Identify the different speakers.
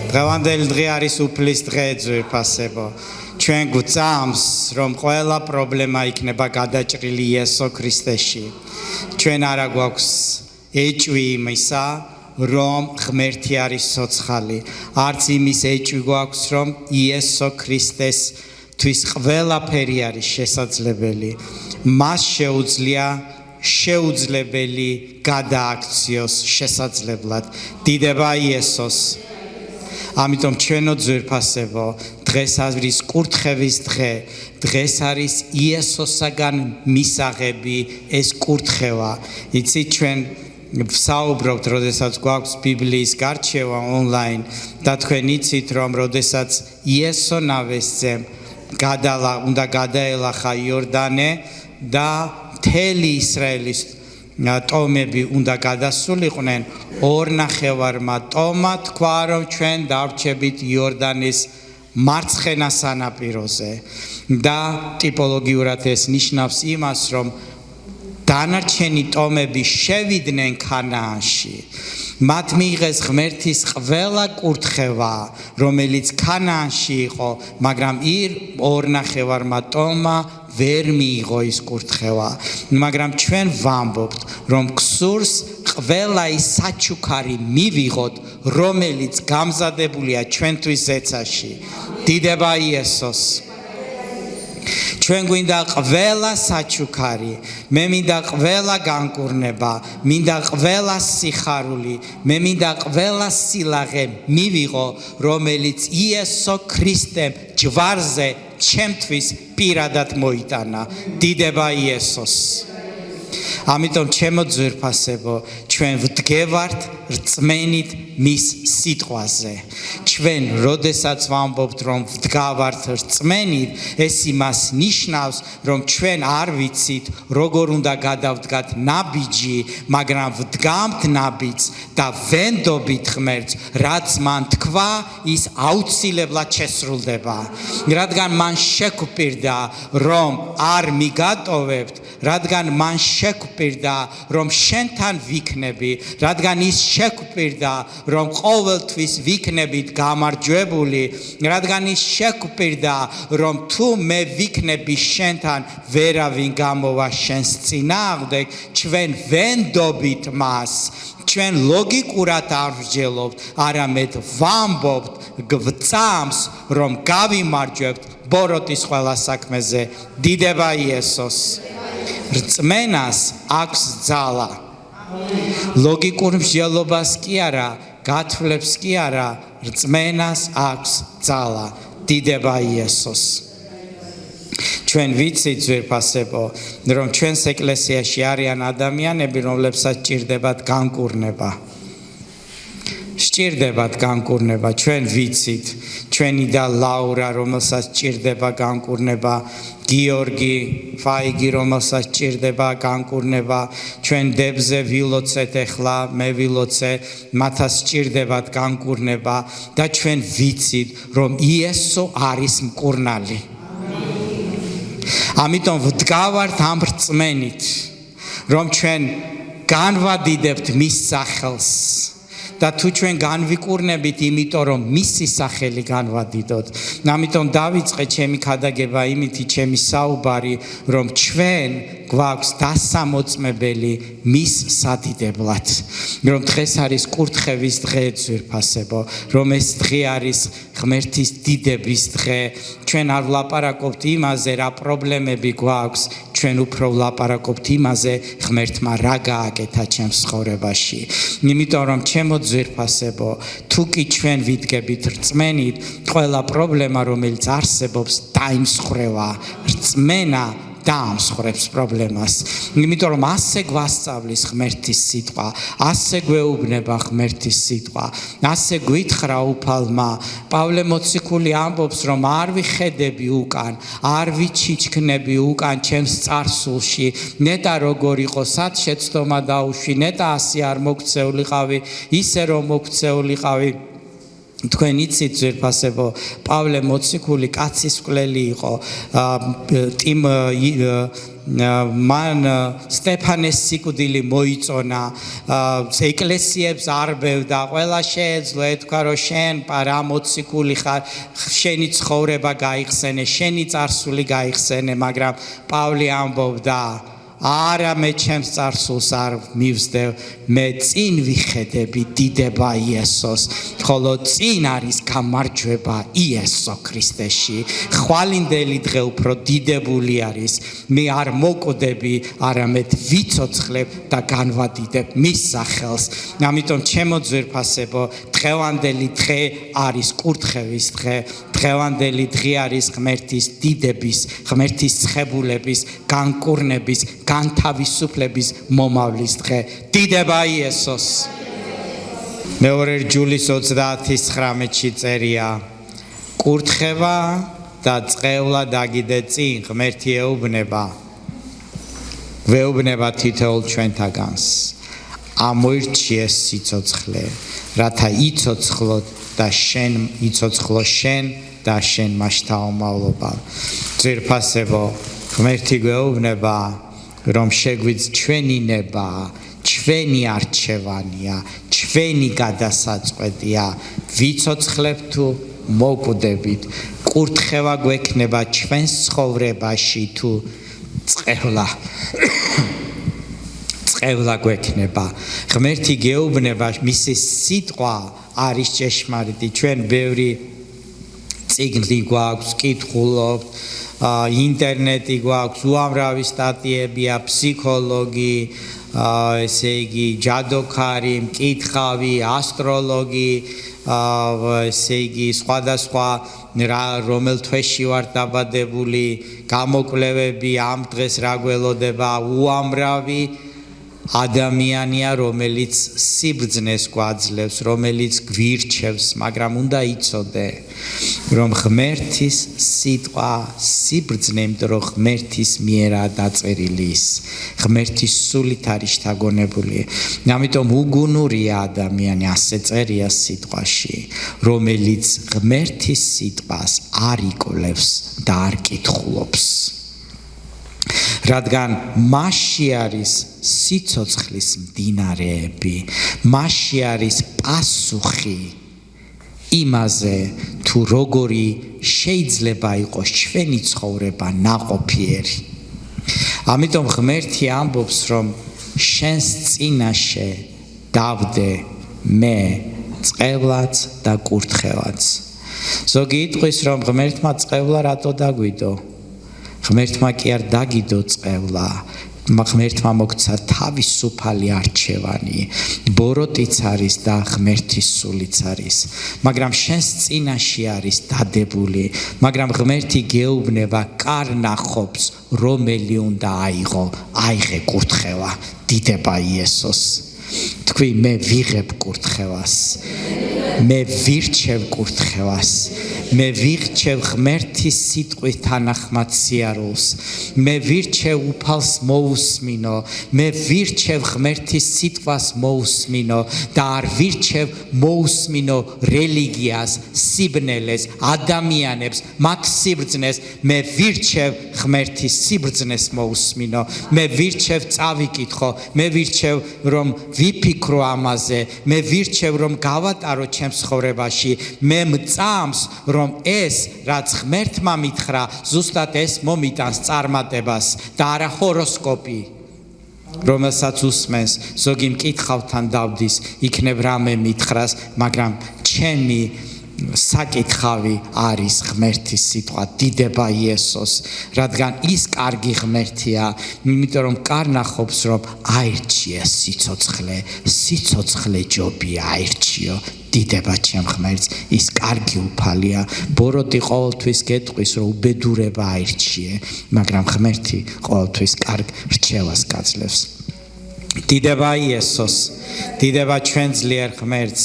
Speaker 1: დღევანდელი დღე არის უფლის დღე ძვირფასებო. ჩვენ გვწამს, რომ ყველა პრობლემა იქნება გადაჭრილი იესო ქრისტეში. ჩვენ არა გვაქვს ეჭვი იმისა, რომ ღმერთი არის ცოცხალი. არც იმის ეჭვი გვაქვს, რომ იესო ქრისტესთვის ყველაფერი არის შესაძლებელი. მას შეუძლებელი გადააქციოს შესაძლებლად. დიდება იესოს. ამიტომ ჩვენო ძვირფასებო, დღეს არის კურთხევის დღე. დღეს არის იესოსაგან მისაღები ეს კურთხევა. იცით ჩვენ ვსაუბრობთ, როდესაც გვაქვს ბიბლიის გარჩევა ონლაინ და თქვენ იცით, რომ როდესაც იესო ნავესწემ უნდა გადაელახა იორდანე და მთელი ისრაელის ტომები უნდა გადასულიყვნენ, 2.5 ტომა თქვა, რომ ჩვენ დავრჩებით იორდანის მარცხენა სანაპიროზე და ტიპოლოგიურად ეს ნიშნავს იმას, რომ დანარჩენი ტომები შევიდნენ ქანაანში. მათ მიიღეს ღმერთის ყველა კურთხევა, რომელიც ქანაანში იყო, მაგრამ 2.5 ტომა ვერ მიიღო ის კურთხევა. მაგრამ ჩვენ ვამბობთ, რომ გსურს ყველა ის საჩუქარი მივიღოთ, რომელიც გამზადებულია ჩვენთვის ზეცაში. დიდება იესოს. ჩვენ გვინდა ყველა საჩუქარი, მე მინდა ყველა განკურნება, მინდა ყველა სიხარული, მე მინდა ყველა სილაღე მივიღო, რომელიც იესო ქრისტემ ჯვარზე ჩემთვის პირადად მოიტანა. დიდება იესოს. ამიტომ ჩემო ძვირფასებო, ჩვენ ვდგევართ რწმენით მის სიტყვაზე. ჩვენ როდესაც ვამბობთ, რომ ვდგავართ რწმენით, ეს იმას ნიშნავს, რომ ჩვენ არ ვიცით, როგორ უნდა გადავდგათ ნაბიჯი, მაგრამ ვდგამთ ნაბიჯს და ვენდობით ღმერთს, რაც მან თქვა, ის აუცილებლად შესრულდება. რადგან მან შეგვპირდა, რომ არ მიგატოვებთ, რადგან მან შეგვპირდა, რომ შენთან ვიქნები, რადგან ის შეგვპირდა, რომ ყოველთვის ვიქნებით გამარჯვებული, რადგან ის შეგვპირდა, რომ თუ მე ვიქნები შენთან, ვერავინ გამოვა შენს წინააღმდეგ, ჩვენ ვენდობით მას. ჩვენ ლოგიკურად არ ვსჯელობთ, არამედ ვამბობთ, გვწამს, რომ გავიმარჯვებთ ბოროტის ყველა საქმეზე. დიდება იესოს. რწმენას აქვს ძალა. ლოგიკურ მსჯელობას კი არა, გათვლებს კი არა, რწმენას აქვს ძალა. დიდება იესოს. ჩვენ ვიცით ძვირფასებო, რომ ჩვენს ეკლესიაში არიან ადამიანები, რომლებსაც სჭირდებათ განკურნება. სჭირდებათ განკურნება, ჩვენ ვიცით, ჩვენი და ლაურა, რომელსაც სჭირდება განკურნება, გიორგი, ფაიგი, რომელსაც სჭირდება განკურნება, ჩვენ დებზე ვილოცეთ ახლა, მე ვილოცე, მათაც სჭირდებათ განკურნება და ჩვენ ვიცით, რომ იესო არის მკურნალი. ამიტომ ვდგავართ ამ რწმენით, რომ ჩვენ განვადიდებთ მის სახელს. და თუ ჩვენ განვიკურნებით, იმიტომ რომ მისი სახელი განვადიდოთ. ამიტომ დავიწყე ჩემი ქადაგება იმითი, ჩემი საუბარი, რომ ჩვენ გვაქვს დასამოწმებელი მის სადიდებლად. რომ დღეს არის კურთხევის დღე ძვირფასებო, რომ ეს დღე არის ღმერთის დიდების დღე. ჩვენ არ ვლაპარაკობთ იმაზე, რა პრობლემები გვაქვს, ჩვენ უფრო ვლაპარაკობთ იმაზე, ღმერთმა რა გააკეთა ჩემს ცხოვრებაში. იმიტომ რომ ჩემო ძვირფასებო, თუ კი ჩვენ ვიდგებით რწმენით, ყველა პრობლემა, რომელიც არსებობს, დაიმსხვრევა. რწმენა დაამსხვრებს პრობლემას. იმიტომ რომ ასე გვასწავლის ღმერთის სიტყვა, ასე გვეუბნება ღმერთის სიტყვა, ასე გვითხრა უფალმა. პავლე მოციქული ამბობს, რომ არ ვიხედები უკან, არ ვიჩიჩქნები უკან ჩემს წარსულში, ნეტა როგორ იყო, სად შეცდომა დაუშვი, ნეტა ასე არ მოქცეულიყავი, ისე რომ მოქცეულიყავი. თქვენ იცით ძვირფასებო, პავლე მოციქული კაცის მკვლელი იყო, მან სტეფანეს სიკვდილი მოიწონა, ეკლესიებს არბევდა, ყველა შეეძლო ეთქვა, რომ შენ პარა მოციქული ხარ, შენი ცხოვრება გაიხსენე, შენი წარსული გაიხსენე, მაგრამ პავლე ამბობდა არა მე ჩემს წარსულს არ მივსდევ, მე წინ ვიხედები დიდება იესოს, ხოლო წინ არის გამარჯვება იესო ქრისტეში. ხვალინდელი დღე უფრო დიდებული არის. მე არ მოკოდები, არამედ ვიცოცხლებ და განვადიდებ მის სახელს. ამიტომ ჩემო ძვირფასებო, დღევანდელი დღე არის კურთხევის დღე. დღევანდელი დღე არის ღმერთის დიდების, ღმერთის ცხებულების, განკურნების, განთავისუფლების მომავლის დღე. დიდება იესოს. მეორე ჯულის 30:19-ში წერია კურთხევა და წყევლა დაგიდე წინ, ღმერთი ვეუბნება თითოეულ ჩვენთაგანს. ამოირჩიეს სიცოცხლე, რათა იცოცხლო შენ და შენ მასშტაომავლობა. ძვირფასებო, ღმერთი გვეუბნება, რომ შეგვიძლია ჩვენი ნება, ჩვენი არჩევანია, ჩვენი გადასაწყვეტია, ვიცოცხლებთ თუ მოკვდებით, კურთხევა გვექნება ჩვენს ცხოვრებაში თუ წყევლა გვექნება. ღმერთი გეუბნება, მისი სიტყვა არის ჭეშმარიტი. ჩვენ ბევრი წიგნი გვაქვს, კითხულობთ, ინტერნეტი გვაქვს, უამრავი სტატიებია, ფსიქოლოგი, ესე იგი ჯადოქარი, მკითხავი, ასტროლოგი, ესე იგი სხვადასხვა რომელ თვეში ვარ დაბადებული, გამოკვლევები ამ დღეს რა გველოდება, უამრავი ადამიანია, რომელიც სიბრძნეს გვაძლევს, რომელიც გვირჩევს, მაგრამ უნდა იცოდე, რომ ღმერთის სიტყვა სიბრძნე, იმიტომ რომ ღმერთის მიერაა დაწერილი ის, ღმერთის სულით არის შთაგონებული. ამიტომ უგუნურია ადამიანი, ასე წერია სიტყვაში, რომელიც ღმერთის სიტყვას არ იკვლევს და არ კითხულობს. რადგან მასში არის სიცოცხლის მდინარეები, მასში არის პასუხი იმაზე, თუ როგორი შეიძლება იყოს ჩვენი ცხოვრება ნაყოფიერი. ამიტომ ღმერთი ამბობს, რომ შენს წინაშე დავდე მე წყევლაც და კურთხევაც. ზოგი იტყვის, რომ ღმერთმა წყევლა რატო დაგვიდო? ღმერთმა კი არ დაგიდო წყევლა, ღმერთმა მოგცა თავისუფალი არჩევანი, ბოროტიც არის და ღმერთის სულიც არის, მაგრამ შენს წინაშე არის დადებული, მაგრამ ღმერთი გეუბნება კარნახობს, რომელი უნდა აიღე კურთხევა, დიდება იესოს. თქვი მე ვიღებ კურთხევას, მე ვირჩევ კურთხევას, მე ვირჩევ ღმერთის სიტყვის თანახმად სიარულს, მე ვირჩევ უფალს მოусმინო, მე ვირჩევ ღმერთის სიტყვას მოусმინო და არ ვირჩევ მოусმინო რელიგიას, სიბნელეს, ადამიანებს, მათ სიბრძნეს, მე ვირჩევ ღმერთის სიბრძნეს მოусმინო, მე ვირჩევ წავიკითხო, მე ვირჩევ რომ ვიფიქრო ამაზე, მე ვირჩევ რომ გავატარო ჩემს ცხოვრებაში, მე მწამს რომ ეს რაც ღმერთმა მითხრა, ზუსტად ეს მომიტანს წარმატებას და არა ჰოროსკოპი, რომელსაც უსმენს, ზოგი მკითხავთან დავდის, იქნებ რამე მითხრას, მაგრამ ჩემი საკითხავი არის ღმერთის სიტყვა, დიდება იესოს, რადგან ის კარგი ღმერთია, იმიტომ რომ კარნახობს, რომ აირჩიე სიცოცხლე ჯობია აირჩიო, დიდება ჩემ ღმერთს, ის კარგი უფალია, ბოროტი ყოველთვის გეტყვის, რომ უბედურება აირჩიე, მაგრამ ღმერთი ყოველთვის კარგ რჩევას გაძლევს. დიდება იესოს, დიდება ჩვენ ძლიერ ღმერთს.